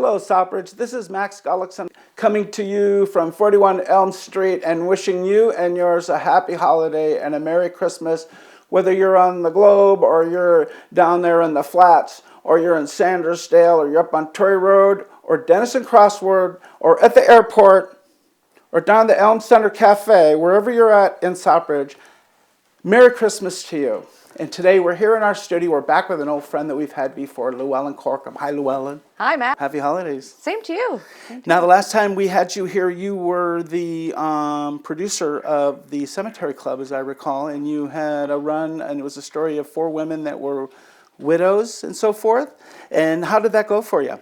Hello, Southbridge. This is Max Gullekson coming to you from 41 Elm Street and wishing you and yours a happy holiday and a Merry Christmas, whether you're on the Globe or you're down there in the flats or you're in Sandersdale or you're up on Torrey Road or Denison Crossword or at the airport or down the Elm Center Cafe, wherever you're at in Southbridge. Merry Christmas to you. And today we're here in our studio. We're back with an old friend that we've had before, Lou-Ellen Corkum. Hi, Lou-Ellen. Hi, Matt. Happy holidays. Same to you. Now, the last time we had you here, you were the producer of the Cemetery Club, as I recall, and you had a run, and it was a story of 4 women that were widows and so forth. And how did that go for you?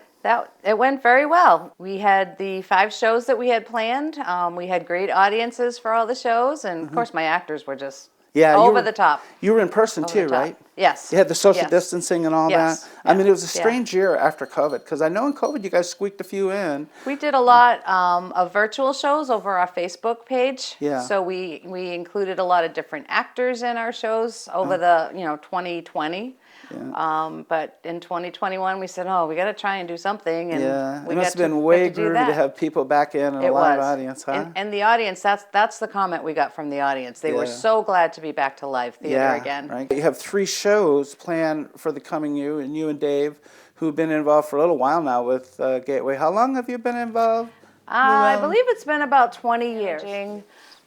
It went very well. We had the 5 shows that we had planned. We had great audiences for all the shows, and of course my actors were just over the top. You were in person too, right? Yes. You had the social distancing and all that. I mean, it was a strange year after COVID, because I know in COVID you guys squeaked a few in. We did a lot of virtual shows over our Facebook page. Yeah. So we included a lot of different actors in our shows over the 2020. Yeah. But in 2021 we said, we got to try and do something. And it must have been way groovy to have people back in and a live audience, huh? And the audience, that's the comment we got from the audience. They were so glad to be back to live theater again. Right. You have 3 shows planned for the coming year, and you and Dave, who've been involved for a little while now with Gateway. How long have you been involved? I believe it's been about 20 years.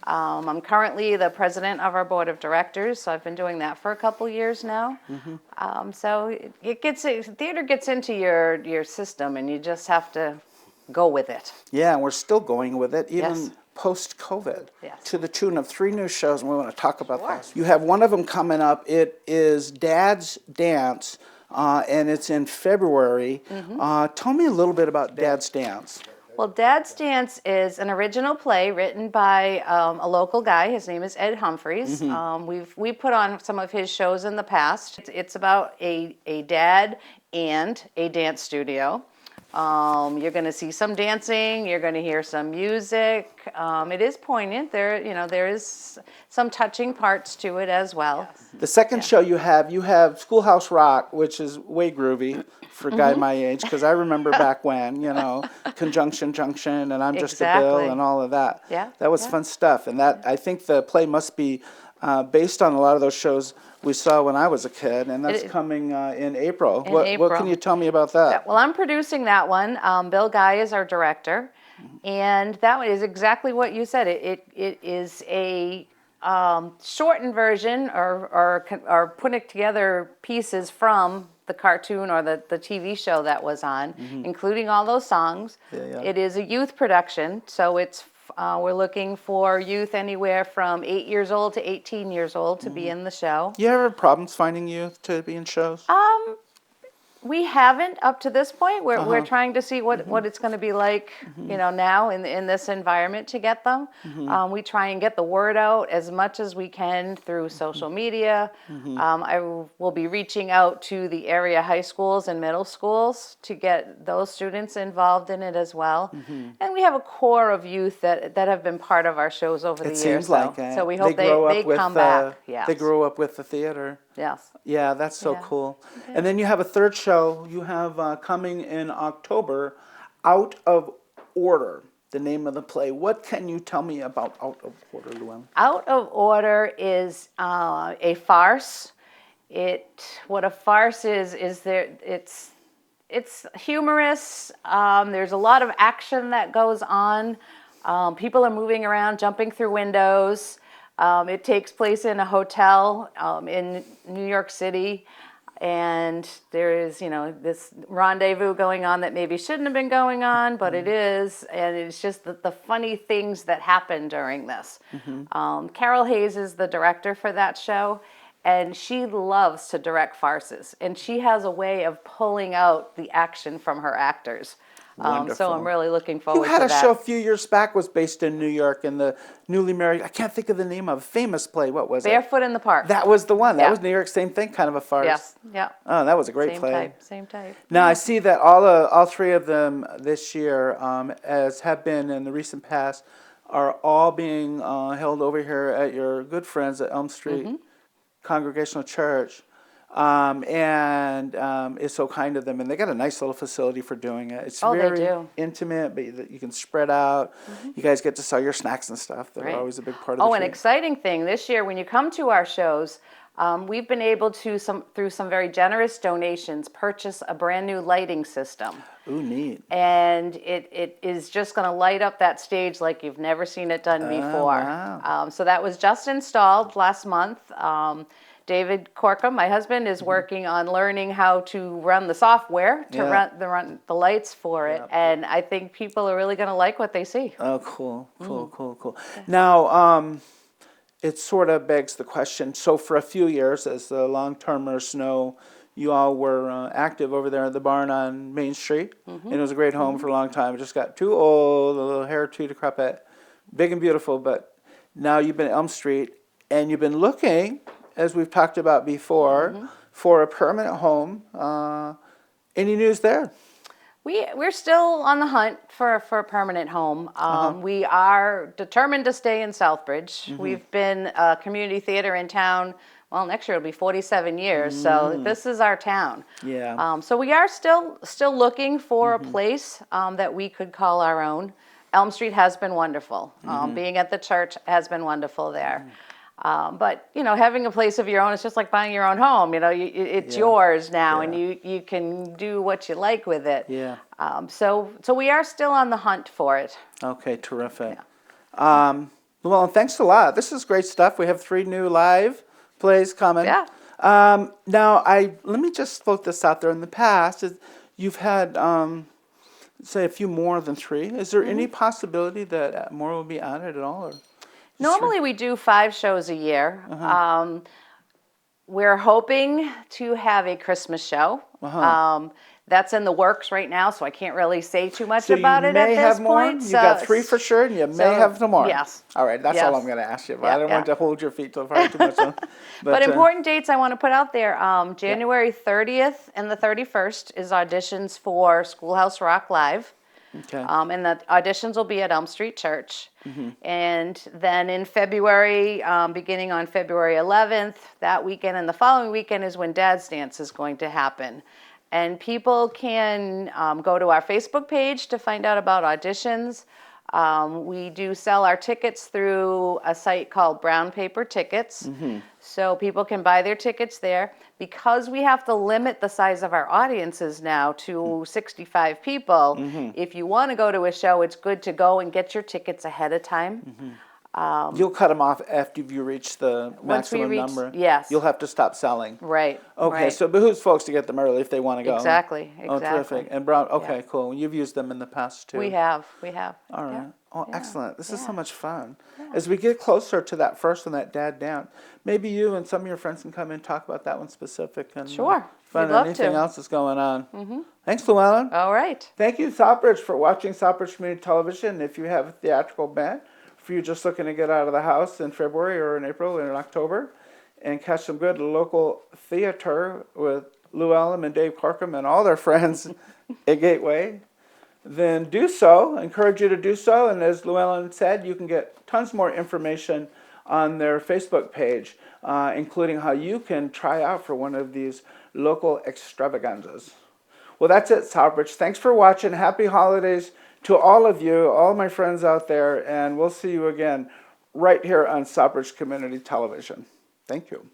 I'm currently the president of our board of directors, so I've been doing that for a couple years now. So theater gets into your system, and you just have to go with it. Yeah, and we're still going with it, even post-COVID, to the tune of 3 new shows, and we want to talk about that. You have one of them coming up. It is Dad's Dance, and it's in February. Tell me a little bit about Dad's Dance. Well, Dad's Dance is an original play written by a local guy. His name is Ed Humphreys. We put on some of his shows in the past. It's about a dad and a dance studio. You're going to see some dancing. You're going to hear some music. It is poignant. There is some touching parts to it as well. The second show you have Schoolhouse Rock, which is way groovy for a guy my age, because I remember back when, Conjunction Junction and I'm Just a Bill and all of that. Yeah. That was fun stuff. And I think the play must be based on a lot of those shows we saw when I was a kid, and that's coming in April. What can you tell me about that? Well, I'm producing that one. Bill Guy is our director, and that one is exactly what you said. It is a shortened version or putting together pieces from the cartoon or the TV show that was on, including all those songs. It is a youth production, so we're looking for youth anywhere from 8 years old to 18 years old to be in the show. You ever have problems finding youth to be in shows? We haven't up to this point. We're trying to see what it's going to be like, now in this environment to get them. We try and get the word out as much as we can through social media. I will be reaching out to the area high schools and middle schools to get those students involved in it as well. And we have a core of youth that have been part of our shows over the years. It seems like it. So we hope they come back. Yes. They grow up with the theater. Yes. Yeah, that's so cool. And then you have a third show you have coming in October, Out of Order, the name of the play. What can you tell me about Out of Order, Lou-Ellen? Out of Order is a farce. What a farce is it's humorous. There's a lot of action that goes on. People are moving around, jumping through windows. It takes place in a hotel in New York City, and there is, this rendezvous going on that maybe shouldn't have been going on, but it is, and it's just the funny things that happen during this. Carol Hayes is the director for that show, and she loves to direct farces, and she has a way of pulling out the action from her actors. So I'm really looking forward to that. You had a show a few years back was based in New York, in the newly married, I can't think of the name of, famous play. What was it? Barefoot in the Park. That was the one. That was New York, same thing, kind of a farce. Yes, yeah. Oh, that was a great play. Same type. Now, I see that all 3 of them this year, as have been in the recent past, are all being held over here at your good friends at Elm Street Congregational Church. is so kind to them, and they got a nice little facility for doing it. It's Oh, they very do. intimate, but you can spread out. You guys get to sell your snacks and stuff that Right. are always a big part of the Oh, an treat. exciting thing this year when you come to our shows, we've been able to, through some very generous donations, purchase a brand new lighting system. Ooh, neat. And it is just going to light up that stage like you've never seen it done before. Wow. So that was just installed last month. David Corkum, my husband, is working on learning how to run the software to run the lights for it. And I think people are really going to like what they see. Oh, cool. Now, it sort of begs the question. So for a few years, as the long-termers know, you all were active over there at the barn on Main Street. And it was a great home for a long time. It just got too old, a little hair too decrepit, big and beautiful. But now you've been at Elm Street, and you've been looking, as we've talked about before, for a permanent home. Any news there? We're still on the hunt for a permanent home. We are determined to stay in Southbridge. We've been a community theater in town. Well, next year it'll be 47 years, so this is our town. Yeah. So we are still looking for a place that we could call our own. Elm Street has been wonderful. Being at the church has been wonderful there. But having a place of your own, it's just like buying your own home. It's yours now, and you can do what you like with it. Yeah. So we are still on the hunt for it. Okay, terrific. Well, thanks a lot. This is great stuff. We have 3 new live plays coming. Yeah. Now, let me just float this out there. In the past, you've had, say, a few more than 3. Is there any possibility that more will be added at all? Or? Normally we do 5 shows a year. We're hoping to have a Christmas show. That's in the works right now, so I can't really say too much about it at this point. You got 3 for sure, and you may have some more. Yes. All right, that's all I'm going to ask you about. I don't want to hold your feet to the fire too much. But important dates I want to put out there. January 30th and the 31st is auditions for Schoolhouse Rock Live. Okay. And the auditions will be at Elm Street Church. And then in February, beginning on February 11th, that weekend and the following weekend is when Dad's Dance is going to happen. And people can go to our Facebook page to find out about auditions. We do sell our tickets through a site called Brown Paper Tickets. So people can buy their tickets there. Because we have to limit the size of our audiences now to 65 people, if you want to go to a show, it's good to go and get your tickets ahead of time. You'll cut them off after you reach the maximum number. Yes. You'll have to stop selling. Right. Okay, right. so it behooves folks to get them early if they want to go. Exactly. Oh, terrific. And Brown, okay, cool. You've used them in the past too. We have. All right. Yeah. Oh, excellent. This is so much fun. As we get closer to that first one, that Dad Down, maybe you and some of your friends can come in and talk about that one specific and Sure. find We'd out love anything to. else that's going on. Thanks, Lou-Ellen. All right. Thank you, Southbridge, for watching Southbridge Community Television. If you have a theatrical bent, if you're just looking to get out of the house in February or in April or in October and catch some good local theater with Lou-Ellen and Dave Corkum and all their friends at Gateway, then do so. I encourage you to do so. And as Lou-Ellen said, you can get tons more information on their Facebook page, including how you can try out for one of these local extravaganzas. Well, that's it, Southbridge. Thanks for watching. Happy holidays to all of you, all my friends out there, and we'll see you again right here on Southbridge Community Television. Thank you.